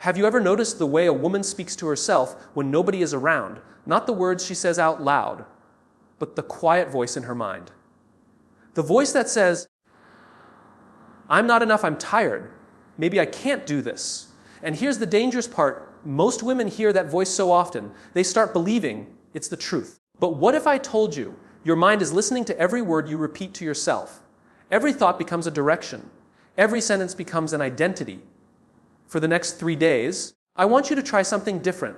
Have you ever noticed the way a woman speaks to herself when nobody is around? Not the words she says out loud, but the quiet voice in her mind. The voice that says, "I'm not enough, I'm tired. Maybe I can't do this." And here's the dangerous part. Most women hear that voice so often, they start believing it's the truth. But what if I told you your mind is listening to every word you repeat to yourself? Every thought becomes a direction. Every sentence becomes an identity. For the next 3 days, I want you to try something different.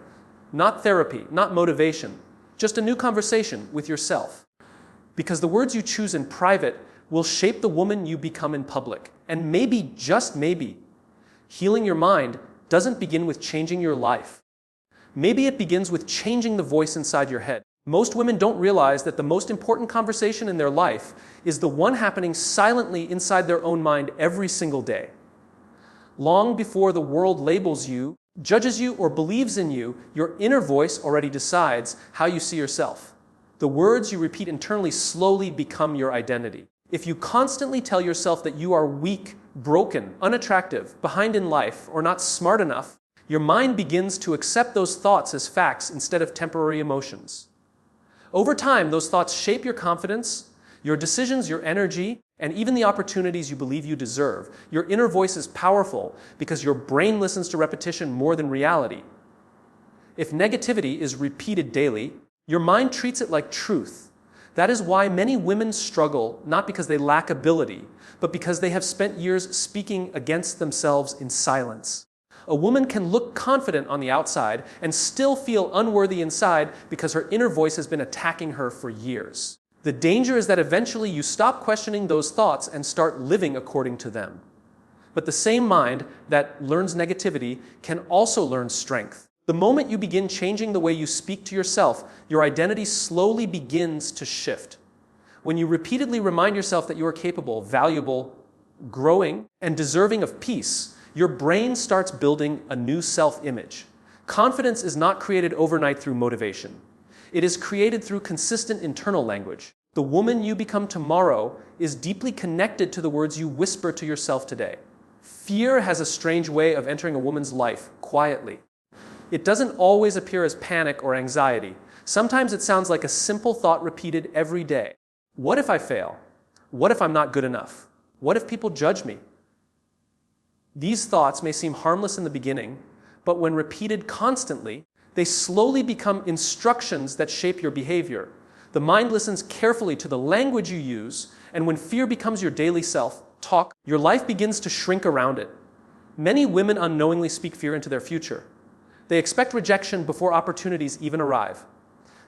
Not therapy, not motivation, just a new conversation with yourself. Because the words you choose in private will shape the woman you become in public. And maybe, just maybe, healing your mind doesn't begin with changing your life. Maybe it begins with changing the voice inside your head. Most women don't realize that the most important conversation in their life is the one happening silently inside their own mind every single day. Long before the world labels you, judges you, or believes in you, your inner voice already decides how you see yourself. The words you repeat internally slowly become your identity. If you constantly tell yourself that you are weak, broken, unattractive, behind in life, or not smart enough, your mind begins to accept those thoughts as facts instead of temporary emotions. Over time, those thoughts shape your confidence, your decisions, your energy, and even the opportunities you believe you deserve. Your inner voice is powerful because your brain listens to repetition more than reality. If negativity is repeated daily, your mind treats it like truth. That is why many women struggle, not because they lack ability, but because they have spent years speaking against themselves in silence. A woman can look confident on the outside and still feel unworthy inside because her inner voice has been attacking her for years. The danger is that eventually you stop questioning those thoughts and start living according to them. But the same mind that learns negativity can also learn strength. The moment you begin changing the way you speak to yourself, your identity slowly begins to shift. When you repeatedly remind yourself that you are capable, valuable, growing, and deserving of peace, your brain starts building a new self-image. Confidence is not created overnight through motivation. It is created through consistent internal language. The woman you become tomorrow is deeply connected to the words you whisper to yourself today. Fear has a strange way of entering a woman's life quietly. It doesn't always appear as panic or anxiety. Sometimes it sounds like a simple thought repeated every day. What if I fail? What if I'm not good enough? What if people judge me? These thoughts may seem harmless in the beginning, but when repeated constantly, they slowly become instructions that shape your behavior. The mind listens carefully to the language you use, and when fear becomes your daily self-talk, your life begins to shrink around it. Many women unknowingly speak fear into their future. They expect rejection before opportunities even arrive.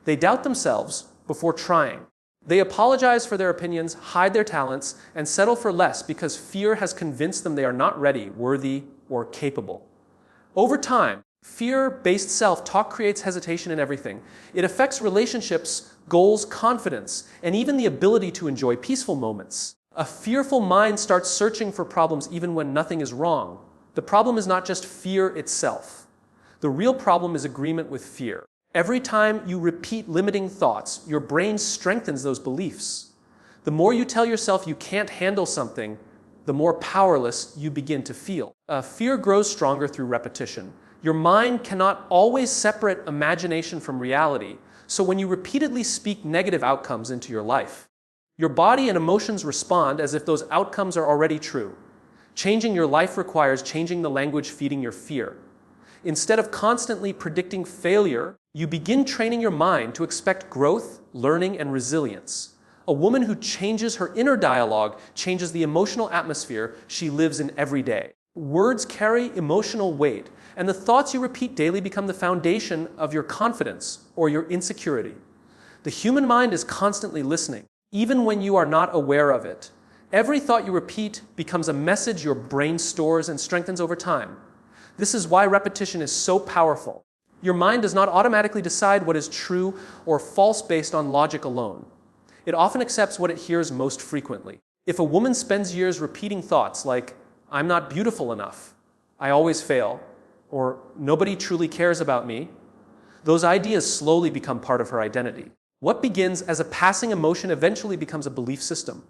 They doubt themselves before trying. They apologize for their opinions, hide their talents, and settle for less because fear has convinced them they are not ready, worthy, or capable. Over time, fear-based self-talk creates hesitation in everything. It affects relationships, goals, confidence, and even the ability to enjoy peaceful moments. A fearful mind starts searching for problems even when nothing is wrong. The problem is not just fear itself. The real problem is agreement with fear. Every time you repeat limiting thoughts, your brain strengthens those beliefs. The more you tell yourself you can't handle something, the more powerless you begin to feel. Fear grows stronger through repetition. Your mind cannot always separate imagination from reality, so when you repeatedly speak negative outcomes into your life, your body and emotions respond as if those outcomes are already true. Changing your life requires changing the language feeding your fear. Instead of constantly predicting failure, you begin training your mind to expect growth, learning, and resilience. A woman who changes her inner dialogue changes the emotional atmosphere she lives in every day. Words carry emotional weight, and the thoughts you repeat daily become the foundation of your confidence or your insecurity. The human mind is constantly listening, even when you are not aware of it. Every thought you repeat becomes a message your brain stores and strengthens over time. This is why repetition is so powerful. Your mind does not automatically decide what is true or false based on logic alone. It often accepts what it hears most frequently. If a woman spends years repeating thoughts like, "I'm not beautiful enough," "I always fail," or "nobody truly cares about me," those ideas slowly become part of her identity. What begins as a passing emotion eventually becomes a belief system.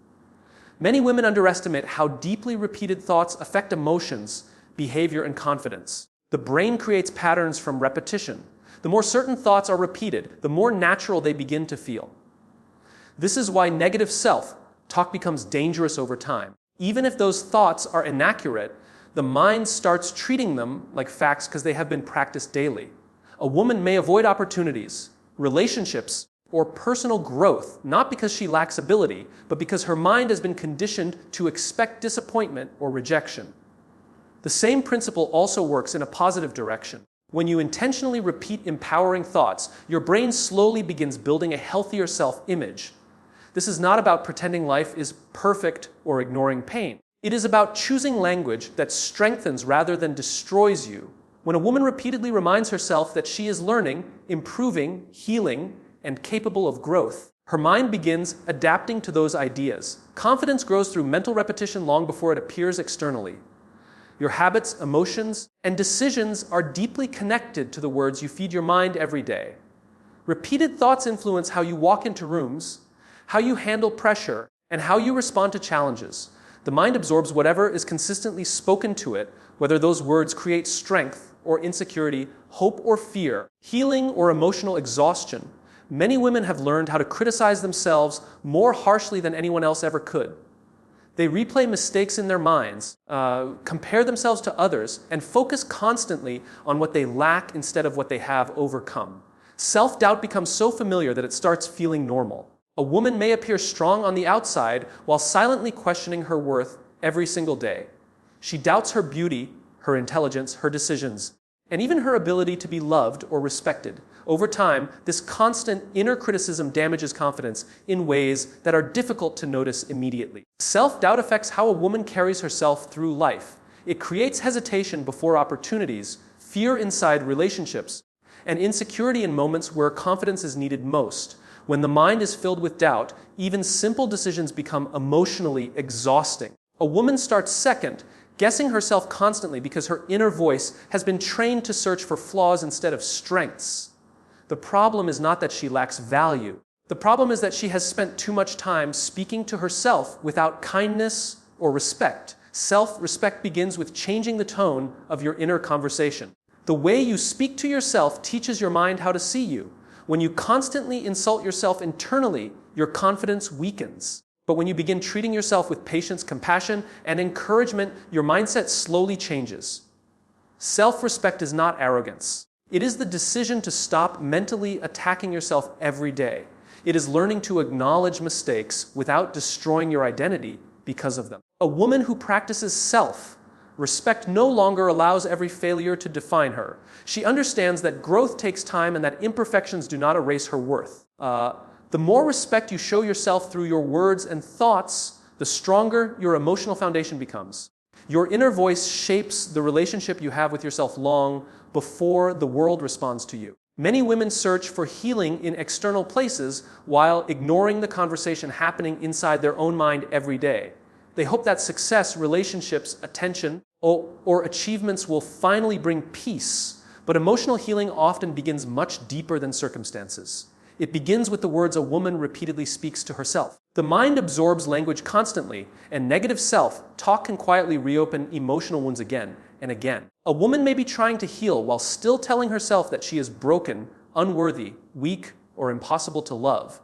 Many women underestimate how deeply repeated thoughts affect emotions, behavior, and confidence. The brain creates patterns from repetition. The more certain thoughts are repeated, the more natural they begin to feel. This is why negative self-talk becomes dangerous over time. Even if those thoughts are inaccurate, the mind starts treating them like facts because they have been practiced daily. A woman may avoid opportunities, relationships, or personal growth, not because she lacks ability, but because her mind has been conditioned to expect disappointment or rejection. The same principle also works in a positive direction. When you intentionally repeat empowering thoughts, your brain slowly begins building a healthier self-image. This is not about pretending life is perfect or ignoring pain. It is about choosing language that strengthens rather than destroys you. When a woman repeatedly reminds herself that she is learning, improving, healing, and capable of growth, her mind begins adapting to those ideas. Confidence grows through mental repetition long before it appears externally. Your habits, emotions, and decisions are deeply connected to the words you feed your mind every day. Repeated thoughts influence how you walk into rooms, how you handle pressure, and how you respond to challenges. The mind absorbs whatever is consistently spoken to it, whether those words create strength or insecurity, hope or fear, healing or emotional exhaustion. Many women have learned how to criticize themselves more harshly than anyone else ever could. They replay mistakes in their minds, compare themselves to others, and focus constantly on what they lack instead of what they have overcome. Self-doubt becomes so familiar that it starts feeling normal. A woman may appear strong on the outside while silently questioning her worth every single day. She doubts her beauty, her intelligence, her decisions, and even her ability to be loved or respected. Over time, this constant inner criticism damages confidence in ways that are difficult to notice immediately. Self-doubt affects how a woman carries herself through life. It creates hesitation before opportunities, fear inside relationships, and insecurity in moments where confidence is needed most. When the mind is filled with doubt, even simple decisions become emotionally exhausting. A woman starts second, guessing herself constantly because her inner voice has been trained to search for flaws instead of strengths. The problem is not that she lacks value. The problem is that she has spent too much time speaking to herself without kindness or respect. Self-respect begins with changing the tone of your inner conversation. The way you speak to yourself teaches your mind how to see you. When you constantly insult yourself internally, your confidence weakens. But when you begin treating yourself with patience, compassion, and encouragement, your mindset slowly changes. Self-respect is not arrogance. It is the decision to stop mentally attacking yourself every day. It is learning to acknowledge mistakes without destroying your identity because of them. A woman who practices self-respect no longer allows every failure to define her. She understands that growth takes time and that imperfections do not erase her worth. The more respect you show yourself through your words and thoughts, the stronger your emotional foundation becomes. Your inner voice shapes the relationship you have with yourself long before the world responds to you. Many women search for healing in external places while ignoring the conversation happening inside their own mind every day. They hope that success, relationships, attention, or achievements will finally bring peace. But emotional healing often begins much deeper than circumstances. It begins with the words a woman repeatedly speaks to herself. The mind absorbs language constantly, and negative self-talk can quietly reopen emotional wounds again and again. A woman may be trying to heal while still telling herself that she is broken, unworthy, weak, or impossible to love.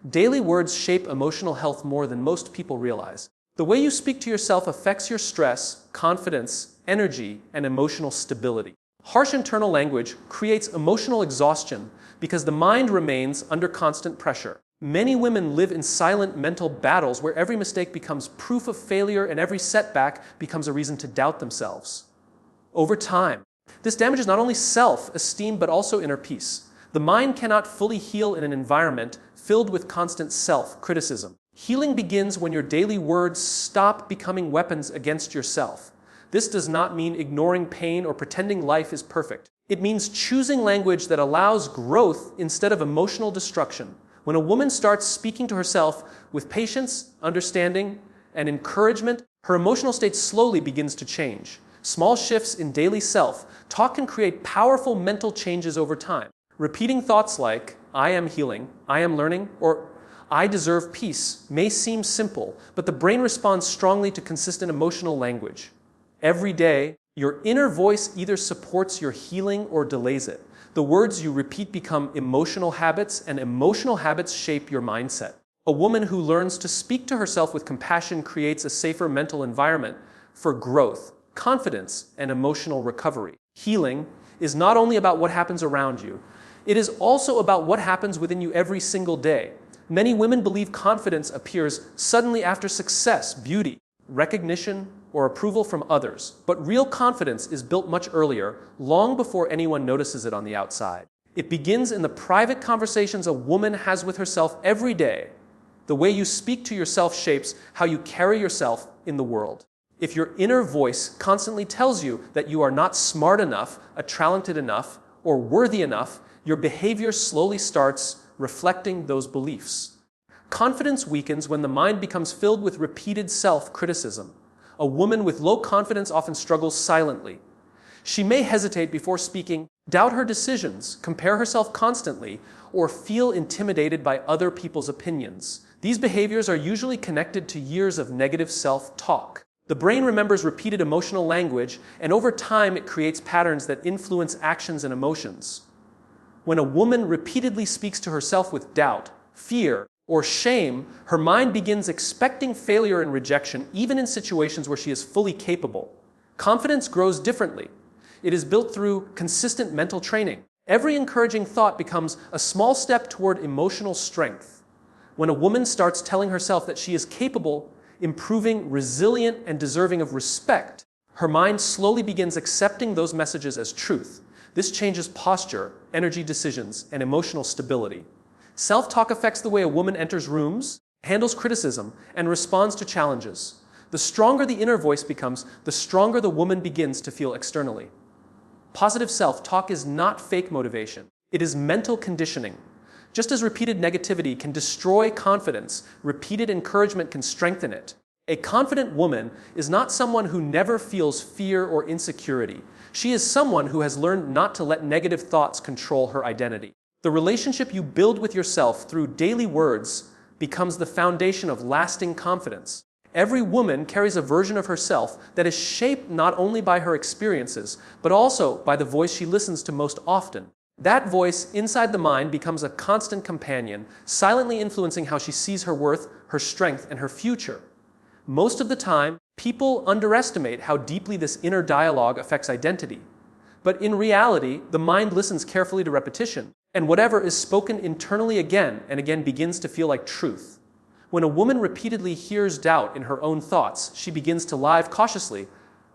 Daily words shape emotional health more than most people realize. The way you speak to yourself affects your stress, confidence, energy, and emotional stability. Harsh internal language creates emotional exhaustion because the mind remains under constant pressure. Many women live in silent mental battles where every mistake becomes proof of failure and every setback becomes a reason to doubt themselves. Over time, this damages not only self-esteem but also inner peace. The mind cannot fully heal in an environment filled with constant self-criticism. Healing begins when your daily words stop becoming weapons against yourself. This does not mean ignoring pain or pretending life is perfect. It means choosing language that allows growth instead of emotional destruction. When a woman starts speaking to herself with patience, understanding, and encouragement, her emotional state slowly begins to change. Small shifts in daily self-talk can create powerful mental changes over time. Repeating thoughts like, I am healing, I am learning, or I deserve peace may seem simple, but the brain responds strongly to consistent emotional language. Every day, Your inner voice either supports your healing or delays it. The words you repeat become emotional habits, and emotional habits shape your mindset. A woman who learns to speak to herself with compassion creates a safer mental environment for growth, confidence, and emotional recovery. Healing is not only about what happens around you, it is also about what happens within you every single day. Many women believe confidence appears suddenly after success, beauty, recognition, or approval from others. But real confidence is built much earlier, long before anyone notices it on the outside. It begins in the private conversations a woman has with herself every day. The way you speak to yourself shapes how you carry yourself in the world. If your inner voice constantly tells you that you are not smart enough, talented enough, or worthy enough, your behavior slowly starts reflecting those beliefs. Confidence weakens when the mind becomes filled with repeated self-criticism. A woman with low confidence often struggles silently. She may hesitate before speaking, doubt her decisions, compare herself constantly, or feel intimidated by other people's opinions. These behaviors are usually connected to years of negative self-talk. The brain remembers repeated emotional language, and over time it creates patterns that influence actions and emotions. When a woman repeatedly speaks to herself with doubt, fear, or shame, her mind begins expecting failure and rejection, even in situations where she is fully capable. Confidence grows differently. It is built through consistent mental training. Every encouraging thought becomes a small step toward emotional strength. When a woman starts telling herself that she is capable, improving, resilient, and deserving of respect, her mind slowly begins accepting those messages as truth. This changes posture, energy decisions, and emotional stability. Self-talk affects the way a woman enters rooms, handles criticism, and responds to challenges. The stronger the inner voice becomes, the stronger the woman begins to feel externally. Positive self-talk is not fake motivation. It is mental conditioning. Just as repeated negativity can destroy confidence, repeated encouragement can strengthen it. A confident woman is not someone who never feels fear or insecurity. She is someone who has learned not to let negative thoughts control her identity. The relationship you build with yourself through daily words becomes the foundation of lasting confidence. Every woman carries a version of herself that is shaped not only by her experiences, but also by the voice she listens to most often. That voice inside the mind becomes a constant companion, silently influencing how she sees her worth, her strength, and her future. Most of the time, people underestimate how deeply this inner dialogue affects identity. But in reality, the mind listens carefully to repetition, and whatever is spoken internally again and again begins to feel like truth. When a woman repeatedly hears doubt in her own thoughts, she begins to live cautiously,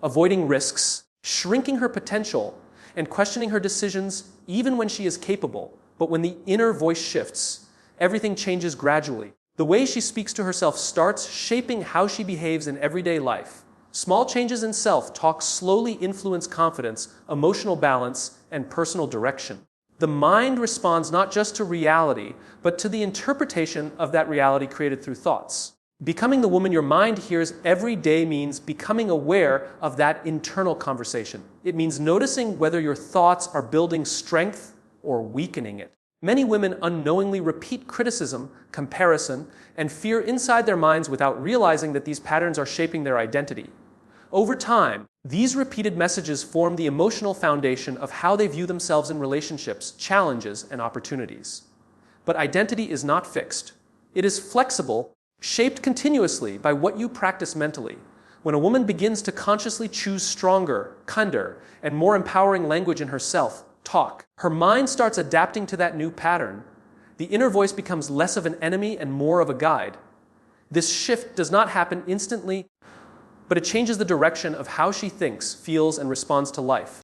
avoiding risks, shrinking her potential, and questioning her decisions even when she is capable. But when the inner voice shifts, everything changes gradually. The way she speaks to herself starts shaping how she behaves in everyday life. Small changes in self-talk slowly influence confidence, emotional balance, and personal direction. The mind responds not just to reality, but to the interpretation of that reality created through thoughts. Becoming the woman your mind hears every day means becoming aware of that internal conversation. It means noticing whether your thoughts are building strength or weakening it. Many women unknowingly repeat criticism, comparison, and fear inside their minds without realizing that these patterns are shaping their identity. Over time, these repeated messages form the emotional foundation of how they view themselves in relationships, challenges, and opportunities. But identity is not fixed. It is flexible, shaped continuously by what you practice mentally. When a woman begins to consciously choose stronger, kinder, and more empowering language in her self-talk, her mind starts adapting to that new pattern. The inner voice becomes less of an enemy and more of a guide. This shift does not happen instantly, but it changes the direction of how she thinks, feels, and responds to life.